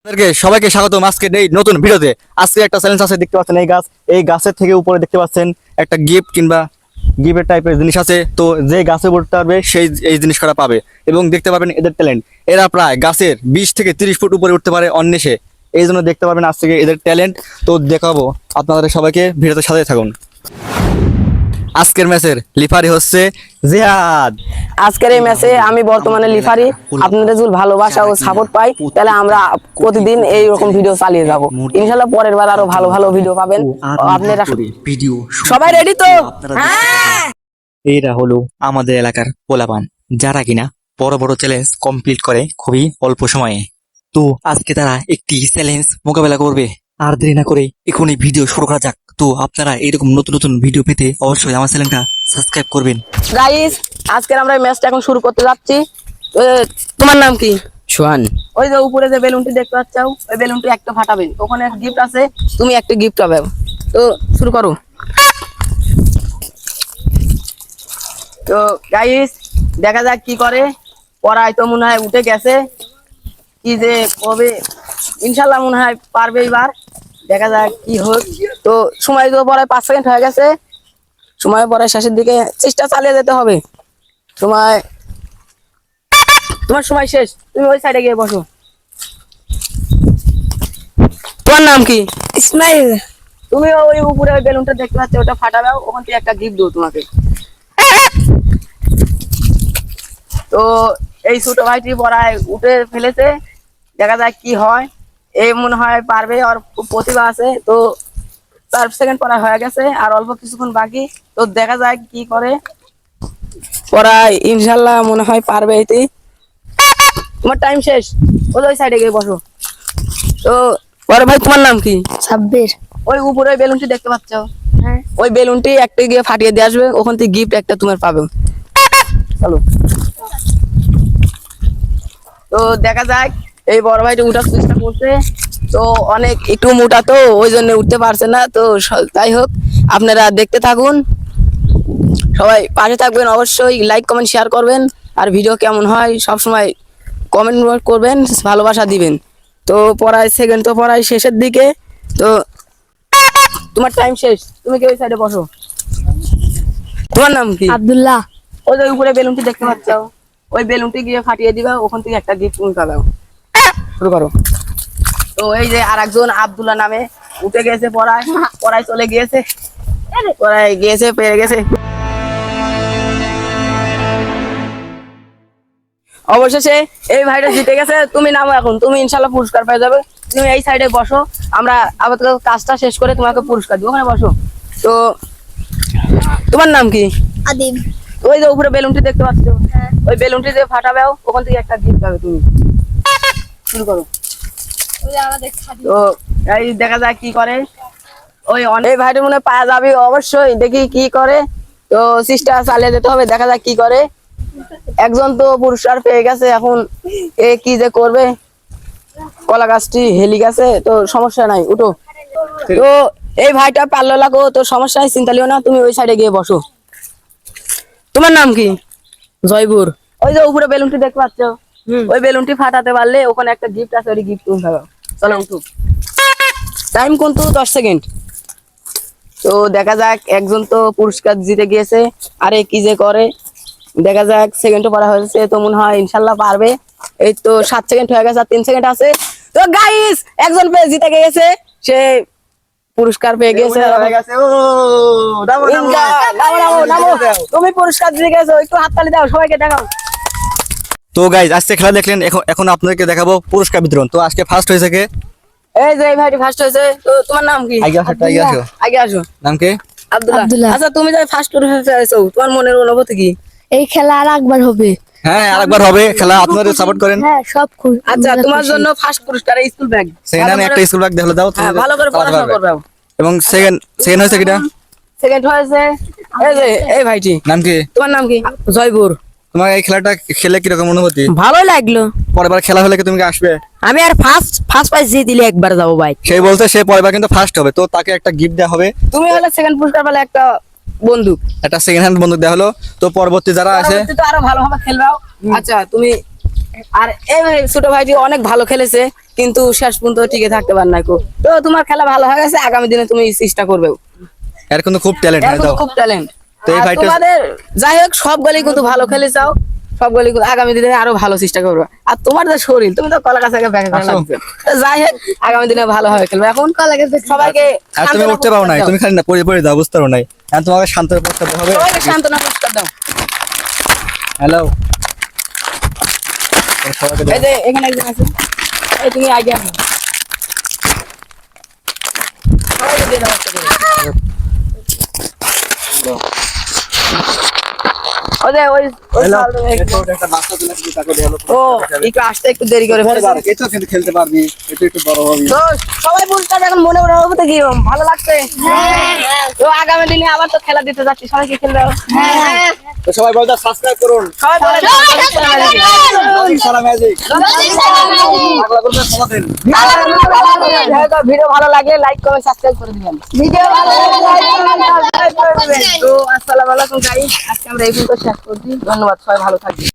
সবাইকে স্বাগতম আজকে এই নতুন ভিডিওতে। আজকে একটা চ্যালেঞ্জ আছে, দেখতে পাচ্ছেন এই গাছের থেকে উপরে দেখতে পাচ্ছেন একটা গিফট কিংবা গিফটের টাইপের জিনিস আছে। তো যে গাছে উঠতে পারবে সেই এই জিনিসটা পাবে এবং দেখতে পাবেন এদের ট্যালেন্ট। এরা প্রায় গাছের 20 থেকে 30 ফুট উপরে উঠতে পারে অন্বেষে। এই জন্য দেখতে পারবেন আজ থেকে এদের ট্যালেন্ট। তো দেখাবো আপনাদের সবাইকে, ভিডিওতে সাথে থাকুন। আজকের ম্যাচের লিফারি হচ্ছে জিহাদ। আজকের এই ম্যাচে আমি বর্তমানে লিফারি। আপনাদের যদি ভালোবাসা ও সাপোর্ট পাই তাহলে আমরা প্রতিদিন এই রকম ভিডিও চালিয়ে যাব। ইনশাআল্লাহ পরের বার আরো ভালো ভালো ভিডিও পাবেন আপনারা। সবাই রেডি তো? হ্যাঁ। এরা হলো আমাদের এলাকার পোলাপান, যারা কিনা বড় বড় চ্যালেঞ্জ কমপ্লিট করে খুবই অল্প সময়ে। তো আজকে তারা একটি চ্যালেঞ্জ মোকাবেলা করবে। আর দেরি না করে এখনই ভিডিও শুরু করা যাক। তো আপনারা এরকম নতুন নতুন ভিডিও পেতে অবশ্যই আমার চ্যানেলটা সাবস্ক্রাইব করবেন। গাইস, আজকে আমরা এই ম্যাচটা এখন শুরু করতে যাচ্ছি। তোমার নাম কি? সোহান। ওই যে উপরে যে বেলুনটি দেখতে পাচ্ছ, ওই বেলুনটি একটা ফাটাবেন, ওখানে একটা গিফট আছে, তুমি একটা গিফট পাবে। তো শুরু করো। তো গাইস, দেখা যাক কি করে। পড়ায় তো মনে হয় উঠে গেছে, কি যে কবে ইনশাল্লাহ মনে হয় পারবে এবার। দেখা যাক কি হোক। তো সময় তো পড়ায় 5 সেকেন্ড হয়ে গেছে। সময় পড়ায় শেষের দিকে, চেষ্টা চালিয়ে যেতে হবে। তোমার সময় শেষ, তুমি ওই সাইডে গিয়ে বসো। তোমার নাম কি? ইসমাইল। তুমি ওই উপরে ওই বেলুনটা দেখতে পাচ্ছ, ওটা ফাটাবে, ওখান থেকে একটা গিফট দেবো তোমাকে। তো এই ছোট ভাইটি পড়ায় উঠে ফেলেছে, দেখা যাক কি হয়। এই মনে হয় পারবে, আর প্রতিভা আছে। তো 4 সেকেন্ড পড়া হয়ে গেছে, আর অল্প কিছুক্ষণ বাকি। তো দেখা যাক কি করে। পড়ায় ইনশাল্লাহ মনে হয় পারবে এটি। তোমার টাইম শেষ, ওই সাইডে গিয়ে বসো। তো বড় ভাই তোমার নাম কি? সাব্বির। ওই উপরে ওই বেলুনটি দেখতে পাচ্ছ, ওই বেলুনটি একটা গিয়ে ফাটিয়ে দিয়ে আসবে, ওখান থেকে গিফট একটা তোমার পাবে। চলো। তো দেখা যাক, এই বড় ভাইটা উঠার চেষ্টা করছে। তো অনেক একটু মোটা, তো ওই জন্য উঠতে পারছে না। তো তাই হোক, আপনারা দেখতে থাকুন, সবাই পাশে থাকবেন, অবশ্যই লাইক কমেন্ট শেয়ার করবেন। আর ভিডিও কেমন হয় সবসময় কমেন্ট করবেন, ভালোবাসা দিবেন। তো পড়ায় সেকেন্ড, তো পড়ায় শেষের দিকে। তো তোমার টাইম শেষ, তুমি কি ওই সাইডে বসো। তোমার নাম কি? আব্দুল্লাহ। ওই যে উপরে বেলুনটি দেখতে পাচ্ছ, ওই বেলুনটি গিয়ে ফাটিয়ে দিবা, ওখান থেকে একটা গিফট তুমি পাবে। শুরু করো। তো এই যে আরেকজন আব্দুল্লাহ নামে উঠে গেছে, পড়ায় চলে গিয়েছে, পড়ায় গিয়েছে, পেয়ে গেছে। অবশেষে এই ভাইটা জিতে গেছে। তুমি নামো এখন, তুমি ইনশাল্লাহ পুরস্কার পেয়ে যাবে। তুমি এই সাইডে বসো, আমরা আপাতত কাজটা শেষ করে তোমাকে পুরস্কার দিব। ওখানে বসো। তো তোমার নাম কি? আদিম। ওই যে উপরে বেলুনটি দেখতে পাচ্ছ, ওই বেলুনটি যে ফাটাবে, ওখান থেকে একটা গিফট পাবে তুমি। শুরু করো। তো এই দেখা যাক কি করে। ওই অনেক ভাইটা মনে পাওয়া যাবে, অবশ্যই দেখি কি করে। তো চেষ্টা চালিয়ে যেতে হবে, দেখা যাক কি করে। একজন তো পুরস্কার পেয়ে গেছে, এখন এ কি যে করবে। কলা গাছটি হেলি গেছে, তো সমস্যা নাই, উঠো। তো এই ভাইটা পারলো লাগো, তো সমস্যা নাই, চিন্তা লিও না। তুমি ওই সাইডে গিয়ে বসো। তোমার নাম কি? জয়পুর। ওই যে উপরে বেলুনটি দেখতে পাচ্ছ, ওই বেলুনটি ফাটাতে পারলে ওখানে একটা গিফট আছে, ওই গিফট তুমি পাবে। চলো উঠো। টাইম কিন্তু 10 সেকেন্ড। তো দেখা যাক, একজন তো পুরস্কার জিতে গিয়েছে, আরে কি যে করে। দেখা যাক, সেকেন্ডও পড়া হয়েছে, তো মনে হয় ইনশাল্লাহ পারবে। এই তো 7 সেকেন্ড হয়ে গেছে, আর 3 সেকেন্ড আছে। তো গাইস, একজন জিতে গিয়েছে, সে পুরস্কার পেয়ে গেছে। তুমি পুরস্কার জিতে গেছো, একটু হাততালি দাও, সবাইকে দেখাও। তো গাইজ, আজকে খেলা দেখলেন, এখন আপনাদেরকে দেখাবো পুরস্কার বিতরণ। তো আজকে ফার্স্ট হয়েছে কে? এই যে এই ভাইটি ফার্স্ট হয়েছে। তো তোমার নাম কি? আগে আসো, আগে আসো। নাম কে? আব্দুল্লাহ। আচ্ছা, তুমি যে ফার্স্ট হয়েছো, তোমার মনের অনুভূতি কি? এই খেলা আর একবার হবে। হ্যাঁ, আরেকবার হবে খেলা, আপনারা সাপোর্ট করেন। হ্যাঁ, সব আচ্ছা, তোমার জন্য ফার্স্ট পুরস্কার স্কুল ব্যাগ। সেখানে একটা স্কুল ব্যাগ দেখলে দাও, হ্যাঁ, ভালো করে পড়াশোনা করবে। এবং সেকেন্ড হয়েছে কিনা? সেকেন্ড হয়েছে এই যে এই ভাইটি। নাম কি? তোমার নাম কি? জয়পুর। তোমার এই খেলাটা খেলে কিরকম অনুভূতি? ভালো লাগলো। পরের বার খেলা হলে কি তুমি কি আসবে? আমি আর ফার্স্ট প্রাইজ দিলে একবার যাবো ভাই। সেই বলতে সে পরের বার কিন্তু ফার্স্ট হবে, তো তাকে একটা গিফট দেওয়া হবে। তুমি হলে সেকেন্ড পুরস্কার পেলে একটা বন্দুক, একটা সেকেন্ড হ্যান্ড বন্দুক দেওয়া হলো। তো পরবর্তী যারা আছে তো আরো ভালোভাবে খেলবাও। আচ্ছা, তুমি আর এই ছোট ভাইটি অনেক ভালো খেলেছে, কিন্তু শেষ পর্যন্ত টিকে থাকতে পার না। তো তোমার খেলা ভালো হয়ে গেছে, আগামী দিনে তুমি চেষ্টা করবে। এর কিন্তু খুব ট্যালেন্ট এর কিন্তু খুব ট্যালেন্ট। তো এই ভাইটা- তোমাদের যাই হোক সব গলি কিন্তু ভালো খেলে চাও, সব গলি আগামী দিনে আরো ভালো চেষ্টা করবে। আর তোমার যে শরীর, তুমি তো কলা গাছ ব্যাগে আসো। লাগবে। তো যাই হোক আগামী দিনে ভালো হবে খেলবে। এখন কলা গাছ সবাইকে আর তুমি সান্ত্বনা উঠতে পারো না, পুরস্কার দাও। তুমি খালি না পড়ে পড়ে দাও, বুঝতে পারো নাই। এখন তোমাকে শান্ত করতে হবে। সবাইকে সান্ত্বনা পুরস্কার দাও। হ্যালো, এই যে এখানে একজন আছে, এই তুমি আগে আসো। সবাইকে দিয়ে দাও একটা করে। ওই যে ওই সালটা ও একটু আসতে একটু দেরি করে ফেলেছে। কিন্তু খেলতে পারবি, একটু একটু বড় হবি। তো সবাই বলতে হবে এখন মনে মনে হবে তো কি ভালো লাগছে। তো আগামী দিনে আবার তো খেলা দিতে যাচ্ছি, সবাইকে খেলবে। তো সবাই বলতে সাবস্ক্রাইব করুন। সবাই বলে সারা ম্যাজিক আগলা করবে ফলো দেন। ভিডিও ভালো লাগলে লাইক কমেন্ট সাবস্ক্রাইব করে দিবেন। ভিডিও ভালো লাগলে লাইক কমেন্ট সাবস্ক্রাইব করে দিবেন। তো আসসালামু আলাইকুম গাইস, আজকে আমরা এই ভিডিও শেষ করছি। ধন্যবাদ, সবাই ভালো থাকবেন।